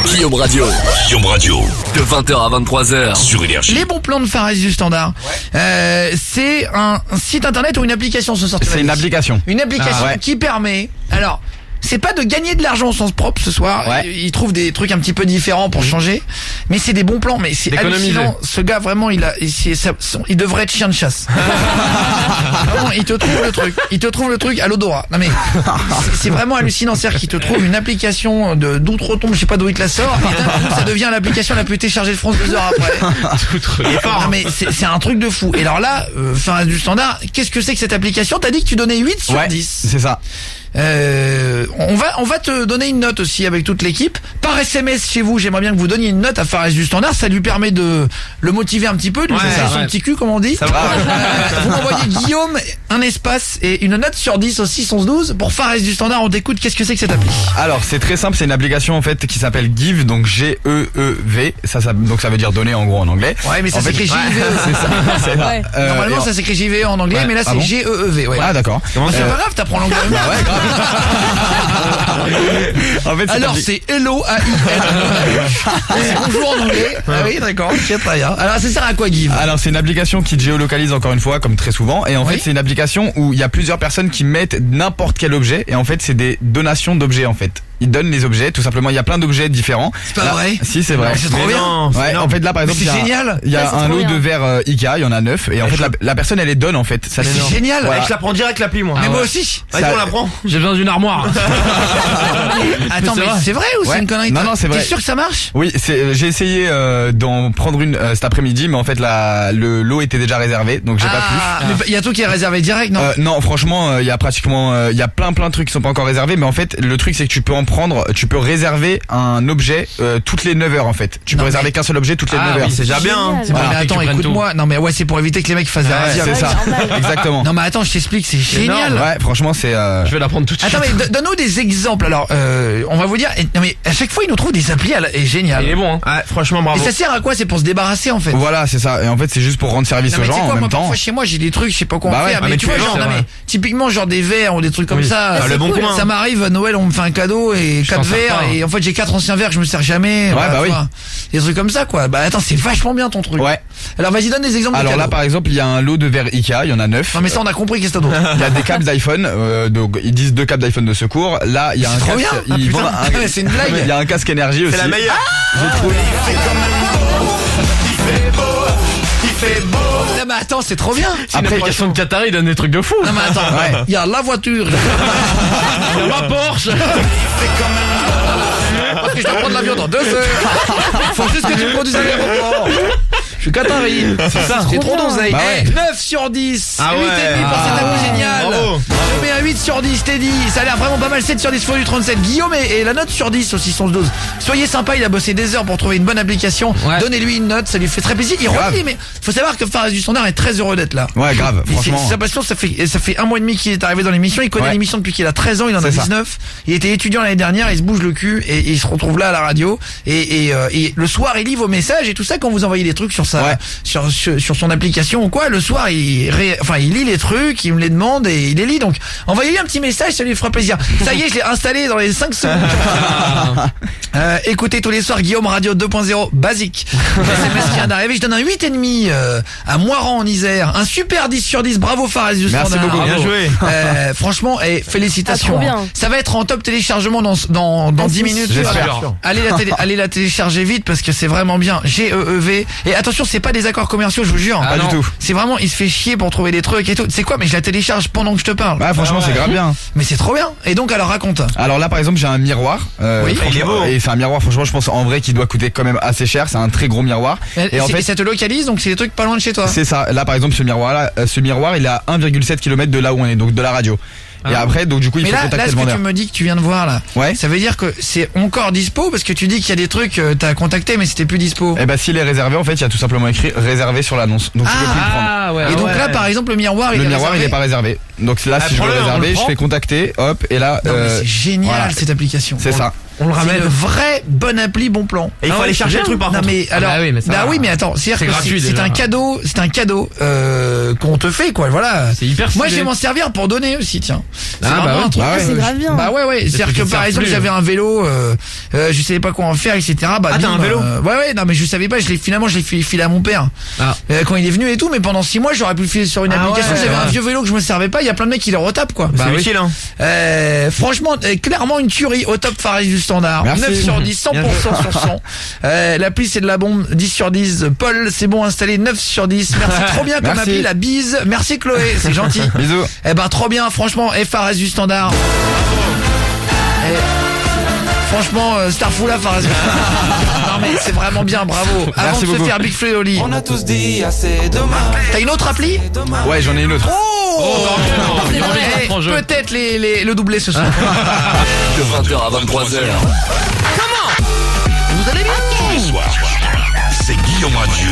Guillaume Radio. De 20h à 23h sur Énergie. Les bons plans de Fares du Standard. C'est un site internet ou une application ce soir? C'est une application. Une application qui permet... Alors, c'est pas de gagner de l'argent au sens propre ce soir. Il trouve des trucs un petit peu différents pour changer. Mais c'est des bons plans. Mais c'est hallucinant. Ce gars, vraiment, il devrait être chien de chasse. Vraiment, il te trouve le truc à l'odorat. Non mais, c'est vraiment hallucinant. C'est-à-dire qu'il te trouve une application d'outre-tombe, je sais pas d'où il te la sort. Et d'un coup, ça devient l'application la plus téléchargée de France 2 heures après. Non mais, c'est un truc de fou. Et alors là, Fares du Standard, qu'est-ce que c'est que cette application? T'as dit que tu donnais 8 sur 10. C'est ça. On va te donner une note aussi avec toute l'équipe par SMS chez vous. J'aimerais bien que vous donniez une note à Fares du Standard. Ça lui permet de le motiver un petit peu, de lui faire son petit cul comme on dit. Vous m'envoyez Guillaume, un espace et une note sur 10 au 611-12 pour Fares du Standard. On t'écoute. Qu'est-ce que c'est que cette appli? Alors c'est très simple, c'est une application en fait qui s'appelle Give, donc G-E-E-V. Donc ça veut dire donner en gros en anglais. Ouais, mais ça s'écrit J-E-V. C'est ça. Normalement ça s'écrit J-V en anglais, mais là c'est G-E-E-V. Ah d'accord. C'est pas grave, t'apprends l'anglais. En fait, alors c'est Hello A-I-L. C'est bonjour en anglais. Ah oui, d'accord, ok, très bien. Alors ça sert à quoi, Give? Alors c'est une application qui te géolocalise encore une fois, comme très souvent. Et en fait c'est une application où il y a plusieurs personnes qui mettent n'importe quel objet. Et en fait c'est des donations d'objets en fait. Ils donnent les objets, tout simplement. Il y a plein d'objets différents. C'est pas vrai? Si, c'est vrai. C'est trop bien. Ouais, en fait là par exemple c'est génial. Il y a un lot de verres Ikea, il y en a 9. Et en fait la personne elle les donne en fait. C'est génial. Je la prends direct l'appli moi. Mais moi aussi. Vas-y, on la prend. J'ai besoin d'une armoire. Attends, mais c'est vrai ou c'est une connerie? Non, c'est vrai. T'es sûr que ça marche? Oui, j'ai essayé d'en prendre une cet après-midi, mais en fait le lot était déjà réservé, donc j'ai pas pu. Mais il y a tout qui est réservé direct, non? Non, franchement, il y a pratiquement, il y a plein de trucs qui sont pas encore réservés, mais en fait, le truc c'est que tu peux réserver un objet toutes les 9 heures en fait. Tu peux réserver qu'un seul objet toutes les 9 heures. C'est déjà bien. Mais attends, écoute-moi. Non mais ouais, c'est pour éviter que les mecs fassent des razzias. C'est ça. Exactement. Non mais attends, je t'explique, c'est génial. Ouais, franchement, c'est Je vais la prendre tout de suite. Attends, mais donne-nous des exemples. Alors, on va vous dire. Non mais à chaque fois, il nous trouve des applis et génial. Il est bon. Ouais, franchement bravo. Et ça sert à quoi? C'est pour se débarrasser en fait. Voilà, c'est ça. Et en fait, c'est juste pour rendre service aux gens en même temps. Parfois chez moi, j'ai des trucs, je sais pas quoi en faire. mais Mais tu vois, genre, typiquement genre des verres ou des trucs comme ça. Le bon coin. Ça m'arrive à Noël, on me fait un cadeau et 4 verres et en fait j'ai 4 anciens verres que je me sers jamais. Des trucs comme ça quoi. Bah attends, c'est vachement bien ton truc. Ouais. Alors vas-y, donne des exemples. Alors là par exemple, il y a un lot de verres Ikea, il y en a 9. Non mais ça on a compris, qu'est-ce que t'as d'autre? Il y a des câbles d'iPhone, donc ils disent 2 câbles d'iPhone de secours. Là, il y a un casque. C'est une blague. Il y a un casque énergie aussi. C'est la meilleure. J'ai trouvé. Il fait beau. Non mais attends, c'est trop bien. Après, question de Qatar, il donne des trucs de fou. Non mais attends, il y a la voiture. Il y a ma Porsche. Parce que je dois prendre l'avion dans 2 heures. Faut juste que tu me conduises à l'aéroport. Je suis Qatari. C'est ça. C'est trop d'oseille. 9 sur 10. 8,5 pour cette appli géniale. Bravo. Je mets un 8 sur 10, t'es dit. Ça a l'air vraiment pas mal. 7 sur 10, faut du 37. Guillaume et la note sur 10 aussi, 12. Soyez sympa, il a bossé des heures pour trouver une bonne application. Donnez-lui une note, ça lui fait très plaisir. Il relit, mais faut savoir que Fares du Standard est très heureux d'être là. Ouais, grave, franchement. C'est sa passion, ça fait 1 mois et demi qu'il est arrivé dans l'émission. Il connaît l'émission depuis qu'il a 13 ans, il en a 19. Il était étudiant l'année dernière, il se bouge le cul et il se retrouve là à la radio. Et le soir, il lit vos messages et tout ça quand vous envoyez des trucs sur sa, sur son application ou quoi. Le soir, il lit les trucs, il me les demande et il les lit. Donc, envoyez-lui un petit message, ça lui fera plaisir. Ça y est, je l'ai installé dans les 5 secondes. Écoutez tous les soirs Guillaume Radio 2.0 basique. SMS qui vient d'arriver. Je donne un 8,5 à Moiran en Isère. Un super 10 sur 10. Bravo Fares du Standard. Merci beaucoup. Bien joué. Franchement, félicitations. trop bien. Ça va être en top téléchargement dans 10 minutes. J'espère. Allez la télécharger vite parce que c'est vraiment bien. G-E-E-V. Et attention, c'est pas des accords commerciaux, je vous jure. Pas du tout. C'est vraiment, il se fait chier pour trouver des trucs et tout. C'est quoi? Mais je la télécharge pendant que je te parle. Bah franchement, c'est grave bien. Mais c'est trop bien. Et donc alors raconte. Alors là par exemple, j'ai un miroir. Oui. Il est beau. Et c'est un miroir, franchement, je pense en vrai qu'il doit coûter quand même assez cher. C'est un très gros miroir. Et en fait, ça te localise, donc c'est des trucs pas loin de chez toi. C'est ça. Là par exemple, ce miroir, il est à 1,7 km de là où on est, donc de la radio. Et après, donc du coup, il faut contacter le ce que vendeur. tu me dis que tu viens de voir là, ça veut dire que c'est encore dispo parce que tu dis qu'il y a des trucs t'as contacté mais c'était plus dispo. Et bah s'il est réservé, en fait, il y a tout simplement écrit réservé sur l'annonce. Donc tu peux plus le prendre. Et donc là, par exemple, le miroir, il est pas réservé. Donc là, si je veux réserver, je fais contacter, hop, et là. Non, mais c'est génial cette application. C'est ça. On le ramène. C'est une vraie bonne appli bon plan. Et il faut aller chercher le truc par contre. Mais alors, bah oui, mais ça va. oui, mais attends, c'est gratuit, c'est déjà. un cadeau, qu'on te fait quoi, voilà. C'est hyper Moi, stylé. je vais m'en servir pour donner aussi, tiens. C'est Ah, vraiment bah ouais. un truc. Bah ouais. C'est grave bien. Bah ouais, c'est-à-dire trucs que qui par servent exemple, plus, j'avais un vélo, je savais pas quoi en faire, etc. Bah, Ah, t'as un vélo ouais, non mais je savais pas, finalement je l'ai filé à mon père. Ah. Quand il est venu et tout, mais pendant 6 mois, j'aurais pu le filer sur une Ah application, ouais, j'avais ouais. un vieux vélo que je me servais pas, il y a plein de mecs qui le retapent quoi. C'est oui. utile hein. Franchement, clairement une tuerie au top Fares du standard. Merci. 9 sur 10, 100% sur 100. L'appli c'est de la bombe, 10 sur 10. Paul, c'est bon installé, 9 sur 10. Merci trop bien comme Merci. appli, la bise. Merci Chloé, c'est gentil. Bisous. Eh ben trop bien, franchement, Fares du standard. Franchement, Starfoula, Fares. Non mais c'est vraiment bien, bravo. Avant Merci de se beaucoup. faire Big Flea au lit. On a tous dit assez dommage. T'as une autre appli? Ouais, j'en ai une autre. Oh, Il y a envie de rentrer en jeu. peut-être le doublé ce soir. De 20h à 23h. Vous allez bien? Bonsoir. C'est Guillaume Radio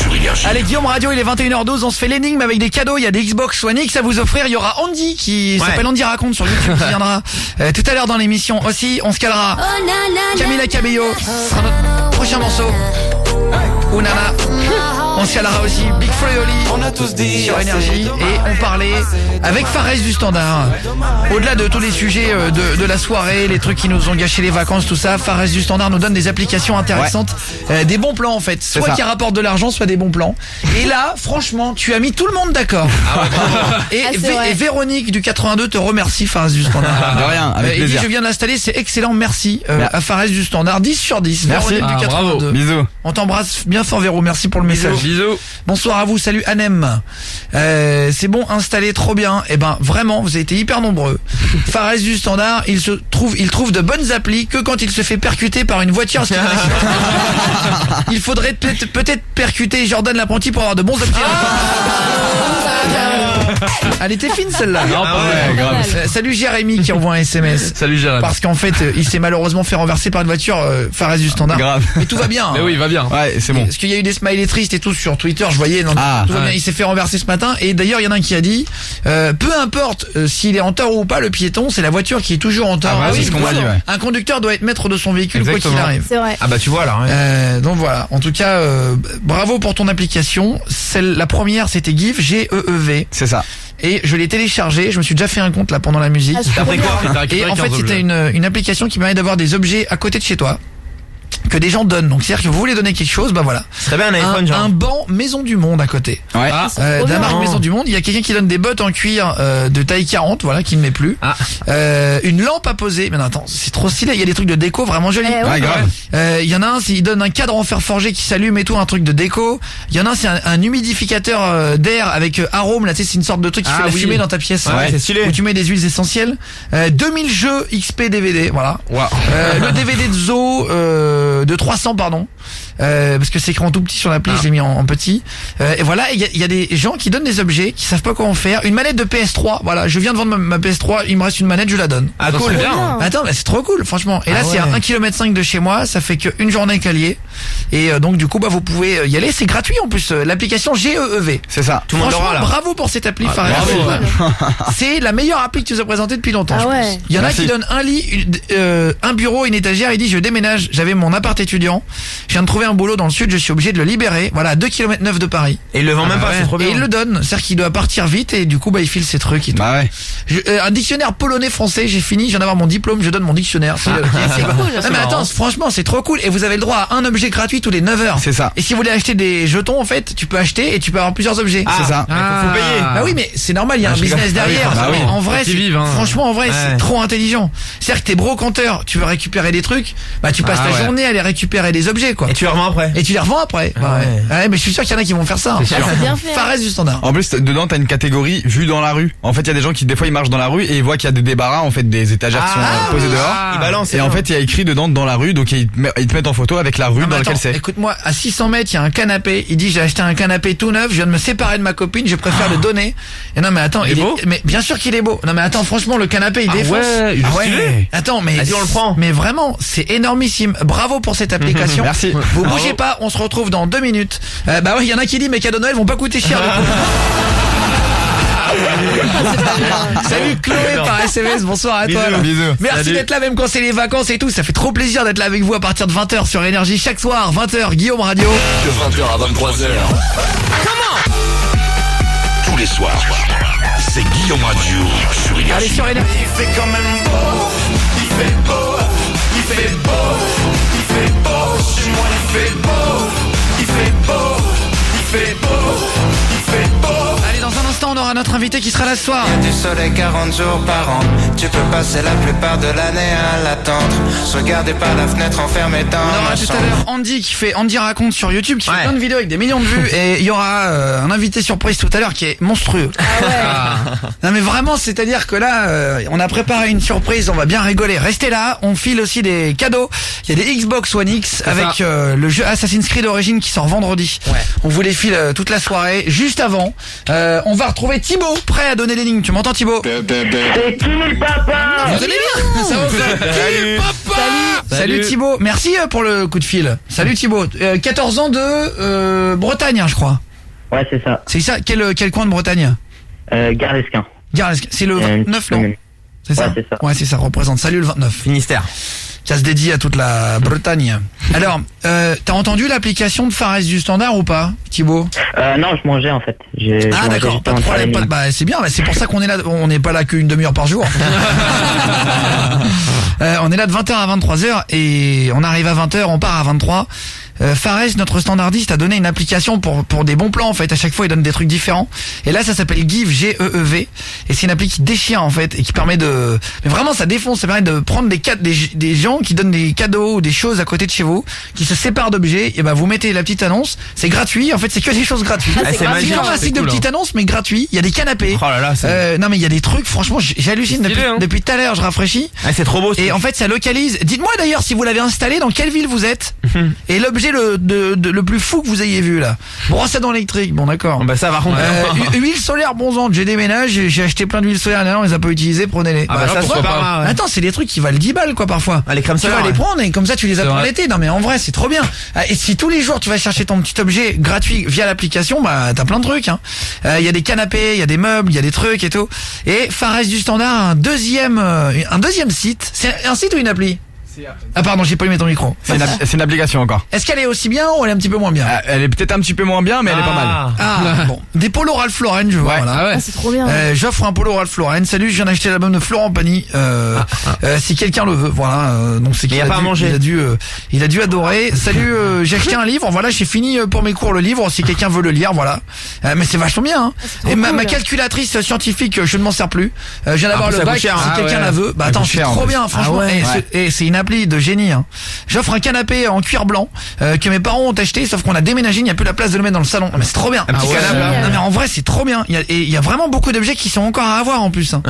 sur Énergie. Allez Guillaume Radio, il est 21h12, on se fait l'énigme avec des cadeaux, il y a des Xbox One X à vous offrir, il y aura Andy qui s'appelle Andy Raconte sur YouTube qui viendra tout à l'heure dans l'émission aussi, on se calera Camila Cabello, ce sera notre prochain morceau. Ou Nana. On se calera aussi Big Flo et Oli On a tous dit sur assez Énergie dommage. et on parlait avec Fares du standard. Au-delà de tous les sujets de la soirée, les trucs qui nous ont gâché les vacances, tout ça, Fares du standard nous donne des applications intéressantes, des bons plans en fait, soit ça. qui rapportent de l'argent, soit des bons plans. Et là, franchement, tu as mis tout le monde d'accord. Et, Ah, c'est vrai. et Véronique du 82 te remercie Fares du standard. De rien, avec Il dit plaisir. je viens de l'installer, c'est excellent, merci à Fares du standard, 10 sur 10. Merci. Véronique du Ah, bravo. 82. Bisous. On t'embrasse bien fort Véro, merci pour le message. Bisous. Bonsoir à vous, salut Anem. C'est bon, installé, trop bien. Eh ben vraiment, vous avez été hyper nombreux. Fares du standard, il trouve de bonnes applis que quand il se fait percuter par une voiture. Il faudrait peut-être percuter Jordan l'apprenti pour avoir de bons applis. Elle était fine celle-là. Non, pas vrai. Ouais, grave. Salut Jérémy qui envoie un SMS. Salut Jérémy. Parce qu'en fait, il s'est malheureusement fait renverser par une voiture Fares du standard. Grave. Mais tout va bien. Mais hein. oui, il va bien. Ouais, c'est bon. Parce qu'il y a eu des smileys tristes et tout sur Twitter, je voyais. Non, Ah, tout va bien. ouais. Il s'est fait renverser ce matin. Et d'ailleurs, il y en a un qui a dit, peu importe s'il est en tort ou pas, le piéton, c'est la voiture qui est toujours en tort. Ah bah oui, oui, c'est ce qu'on m'a dit, ouais. Un conducteur doit être maître de son véhicule quoi qu'il Exactement. arrive. C'est vrai. Ah bah tu vois là. Ouais. Donc voilà. En tout cas, bravo pour ton application. La première, c'était GIF, G-E-E-V. C'est ça. Et je l'ai téléchargé. Je me suis déjà fait un compte là pendant la musique. Ah, c'est trop Après bien. quoi T'as Et récupéré en fait, 15 c'était objets. une application qui permet d'avoir des objets à côté de chez toi que des gens donnent. Donc c'est-à-dire que vous voulez donner quelque chose, bah voilà. Ce serait bien un iPhone genre. Un banc Maison du Monde à côté. Ouais. Ah, Trop D'un bien. marque Maison du Monde, il y a quelqu'un qui donne des bottes en cuir de taille 40, voilà, qui ne met plus. Ah. Une lampe à poser. Mais non, attends, c'est trop stylé. Il y a des trucs de déco vraiment jolis. Eh ouais. Ouais, grave. Il y en a un, il donne un cadre en fer forgé qui s'allume et tout, un truc de déco. Il y en a un, c'est un humidificateur d'air avec arôme. Là, tu sais, c'est une sorte de truc qui Ah fait la oui. fumée dans ta pièce. Ouais, c'est stylé. Où tu mets des huiles essentielles. 2000 jeux XP DVD, voilà. Waouh. Le DVD de Zo de 300 pardon. Parce que c'est écrit en tout petit sur l'appli, je l'ai mis en petit. Et voilà, il y a des gens qui donnent des objets, qui savent pas quoi en faire. Une manette de PS3, voilà, je viens de vendre ma PS3, il me reste une manette, je la donne. Ah Ça cool. serait bien. bien. Attends, bah, c'est trop cool, franchement. Et là, Ah c'est à ouais. 1,5 km de chez moi, ça fait qu'une journée qu'elle y est. Et donc, du coup, bah, vous pouvez y aller, c'est gratuit en plus. L'application GEEV. C'est ça. Tout le monde Franchement, l'aura là. bravo pour cette appli, Fares. bravo. C'est la meilleure appli que tu nous as présentée depuis longtemps. Ah je ouais. pense. Il y en a Merci. qui donnent un lit, un bureau, une étagère. Il dit je déménage. J'avais mon appart étudiant. Je viens de trouver un boulot dans le sud. Je suis obligé de le libérer. Voilà, à 2,9 km de Paris. Et il le vend même pas, ouais. c'est trop bien. Et il le donne. C'est-à-dire qu'il doit partir vite et du coup bah il file ses trucs et tout. Bah ouais. Un dictionnaire polonais-français. J'ai fini. Je viens d'avoir mon diplôme. Je donne mon dictionnaire. C'est cool. Ah, mais attends, franchement, c'est trop cool. Et vous avez le droit à un objet gratuit tous les 9 heures. C'est ça. Et si vous voulez acheter des jetons, en fait, tu peux acheter et tu peux avoir plusieurs objets. Ah, C'est ça. mais faut payer. Bah oui, mais c'est normal, il y a un je business rigole. derrière. Ah oui, Mais en vrai, Faut qu'ils vivent, hein. franchement, en vrai, Ouais. c'est trop intelligent. C'est-à-dire que t'es brocanteur, tu veux récupérer des trucs, bah tu passes Ah ta ouais. journée à aller récupérer des objets, quoi. Et tu le revends après. Et tu les revends après. Ah Bah ouais. ouais. Ouais, mais je suis sûr qu'il y en a qui vont faire ça. Ah, c'est bien fait. Fares du standard. En plus, dedans, t'as une catégorie vue dans la rue. En fait, il y a des gens qui, des fois, ils marchent dans la rue et ils voient qu'il y a des débarras, en fait, des étagères qui sont posées dehors. Il balance. Et en fait, il y a écrit dedans, dans la rue, donc ils te mettent en photo avec la rue Non, mais dans laquelle attends, c'est. écoute-moi, à 600 mètres, il y a un canapé. Il dit, j'ai acheté un canapé tout neuf, je viens de me séparer de ma copine, je préfère le donner. Et non, mais attends, Il est beau mais bien sûr qu'il est beau. Non, mais attends, franchement, le canapé, il défonce. ouais, il est stylé. Attends, mais. Vas-y, on le prend. Mais vraiment, c'est énormissime. Bravo pour cette application. Merci. Vous bougez pas, on se retrouve dans 2 minutes. Bah ouais, il y en a qui disent, mes cadeaux de Noël vont pas coûter cher. du coup. Salut Chloé par SMS, bonsoir à toi. Bisous. Merci Salut. d'être là même quand c'est les vacances et tout. Ça fait trop plaisir d'être là avec vous à partir de 20h sur Énergie chaque soir. 20h, Guillaume Radio. De 20h à 23h. Tous les soirs. C'est Guillaume Radio sur Énergie. Allez sur Énergie. Il fait quand même beau, il fait beau, il fait beau, il fait beau, chez moi il fait beau, il fait beau, il fait beau, il fait beau. Allez, dans un instant, on aura notre invité qui sera là ce soir. Il y a du soleil 40 jours par an. Tu peux passer la plupart de l'année à l'attendre. Se regarder par la fenêtre enfermé dans On aura ma tout à chambre. l'heure Andy qui fait Andy raconte sur YouTube qui fait plein de vidéos avec des millions de vues et il y aura un invité surprise tout à l'heure qui est monstrueux. Non mais vraiment, c'est-à-dire que là on a préparé une surprise, on va bien rigoler. Restez là, on file aussi des cadeaux. Il y a des Xbox One X avec le jeu Assassin's Creed Origins qui sort vendredi. On vous les file toute la soirée. Juste avant, on va retrouver Thibaut prêt à donner les lignes. Tu m'entends Thibaut? C'est qui le papa? Vous allez bien? Ça va, vous allez bien? Salut Thibaut, merci pour le coup de fil. Salut Thibaut, 14 ans de Bretagne hein, je crois. Ouais, c'est ça. C'est ça, quel coin de Bretagne? Garlesquin. Garlesquin, c'est le 29 non? C'est ça? Ouais, c'est ça. Ouais, c'est ça, représente. Salut le 29. Finistère. Ça se dédie à toute la Bretagne. Alors, t'as entendu l'application de Fares du Standard ou pas, Thibaut? Non, je mangeais en fait. Ah d'accord, pas de problème. Bah c'est bien, c'est pour ça qu'on est là. On n'est pas là qu'une demi-heure par jour. On est là de 20h à 23h et on arrive à 20h, on part à 23. Fares, notre standardiste, a donné une application pour des bons plans en fait. À chaque fois, il donne des trucs différents. Et là, ça s'appelle Give, G-E-E-V. Et c'est une appli qui déchire en fait et qui permet de, mais vraiment, ça défonce. Ça permet de prendre des gens qui donnent des cadeaux ou des choses à côté de chez vous, qui se séparent d'objets. Et ben, vous mettez la petite annonce. C'est gratuit. En fait, c'est que des choses gratuites. c'est C'est magique. comme un site de petite annonce, mais gratuit. Il y a des canapés. Oh là là, c'est Non mais il y a des trucs. Franchement, j'hallucine stylé, hein. depuis tout à l'heure. Je rafraîchis. c'est trop beau. Et en fait, ça localise. Dites-moi d'ailleurs si vous l'avez installé, dans quelle ville vous êtes et l'objet le plus fou que vous ayez vu là. Brosse à dents électrique, bon d'accord. Bah ça va contre. Huile solaire bonzante, j'ai déménagé, j'ai acheté plein d'huile solaire, on les a pas utilisées, prenez-les. Ah bah ça, pourquoi c'est pas mal, ouais. Attends, c'est des trucs qui valent 10 balles quoi parfois. Ah, les crèmes Tu solaires, vas les ouais. prendre et comme ça tu les as C'est pour vrai. l'été. Non mais en vrai, c'est trop bien. Et si tous les jours tu vas chercher ton petit objet gratuit via l'application, bah t'as plein de trucs hein. Il y a des canapés, il y a des meubles, il y a des trucs et tout. Et Fares du Standard a un deuxième site. C'est un site ou une appli? Ah pardon, j'ai pas allumé ton micro. C'est une application encore. Est-ce qu'elle est aussi bien ou elle est un petit peu moins bien? Elle est peut-être un petit peu moins bien, mais elle est pas mal. Ah bon, des polos Ralph Lauren, je vois. Ouais. Voilà. Ah ouais. C'est trop bien. J'offre un polo Ralph Lauren. Salut, je viens d'acheter l'album de Florent Pagny. Si quelqu'un le veut, voilà. Donc c'est qu'il y a pas à manger. Il a dû adorer. Salut, j'ai acheté un livre. Voilà, j'ai fini pour mes cours le livre. Si quelqu'un veut le lire, voilà. Mais c'est vachement bien. Hein. trop Et ma cool. calculatrice scientifique, je ne m'en sers plus. Je viens d'avoir plus, le ça bac. coûte cher, Si hein. quelqu'un la veut, bah Ça attends, coûte c'est cher, en trop plus. bien, franchement. ouais. Et c'est une appli de génie. Hein. J'offre un canapé en cuir blanc que mes parents ont acheté, sauf qu'on a déménagé, il n'y a plus la place de le mettre dans le salon. Mais c'est trop bien. Un petit canapé, là. Non mais en vrai c'est trop bien. Il y a vraiment beaucoup d'objets qui sont encore à avoir en plus. Hein.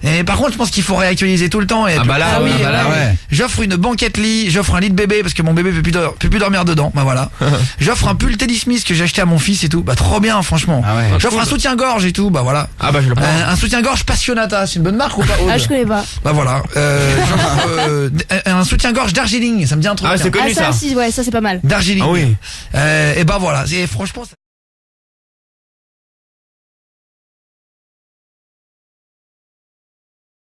Et par contre je pense qu'il faut réactualiser tout le temps. Et bah là, ouais. J'offre une banquette lit, j'offre un lit de bébé parce que mon bébé peut plus dormir dedans. Bah voilà. J'offre un pull Teddy Smith que j'ai acheté à mon fils et tout. Bah trop bien franchement. Ah ouais. J'offre un soutien-gorge et tout. Bah voilà. Ah bah je le prends. Un soutien-gorge Passionata, c'est une bonne marque ou pas Aude? Ah, je connais pas. Bah voilà. J'offre un soutien-gorge Darjeeling, ça me dit un truc. Ah, c'est Ah, connu ça, ça. si, ouais, ça c'est pas mal. Darjeeling. Ah oui. Et bah voilà. Et franchement.